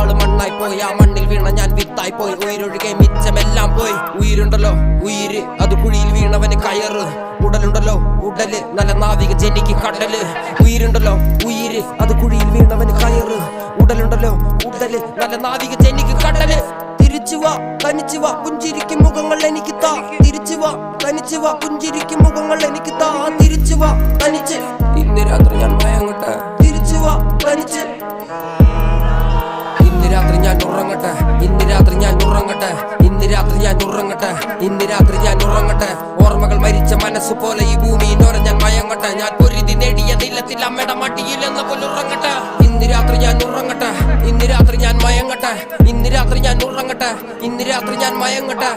ഒരാള് മണ്ണായി പോയി. ആ മണ്ണിൽ വീണ ഞാൻ വിത്തായി പോയി. ഉയരൊഴികെ മിച്ചമെല്ലാം പോയി. ഉயிருണ്ടല്ലോ ഉയിര്, അത് കുഴിയിൽ വീണവന് കയറ്. ഉടലുണ്ടല്ലോ ഉടല്, നല്ല നാവിക ജനിക്ക് കടല്. ഉயிருണ്ടല്ലോ ഉയിര്, അത് കുഴിയിൽ വീണവന് കയറ്. ഉടലുണ്ടല്ലോ ഉടല്, നല്ല നാവിക ജനിക്ക് കടല്. തിരിച്ചുവാ തനിച്ചുവാ പുഞ്ചിരിക്കും മുഖങ്ങൾ എനിക്ക് താ. തിരിച്ചുവാ തനിച്ചുവാ പുഞ്ചിരിക്കും മുഖങ്ങൾ എനിക്ക് താ. തിരിച്ചുവാ തനിച്ച്, ഇന്ന് രാത്രി ഞാൻ മയങ്ങട്ടെ. തിരിച്ചുവാ തനിച്ച്, ഇന്ന് രാത്രി ഞാൻ ഉറങ്ങട്ടെ. ഇന്ന് രാത്രി ഞാൻ ഉറങ്ങട്ടെ. ഇന്ന് രാത്രി ഞാൻ ഉറങ്ങട്ടെ. ഇന്ന് രാത്രി ഞാൻ ഉറങ്ങട്ടെ. ഓർമ്മകൾ മരിച്ച മനസ്സ് പോലെ ഈ ഭൂമിയിലോരെ ഞാൻ മയങ്ങട്ടെ. ഞാൻ പൊരുതി നേടിയ നിലത്തിൽ അമ്മയുടെ മടിയിൽ എന്ന പോലെ ഉറങ്ങട്ടെ. ഇന്ന് രാത്രി ഞാൻ ഉറങ്ങട്ടെ. ഇന്ന് രാത്രി ഞാൻ മയങ്ങട്ടെ. ഇന്ന് രാത്രി ഞാൻ ഉറങ്ങട്ടെ. ഇന്ന് രാത്രി ഞാൻ മയങ്ങട്ടെ.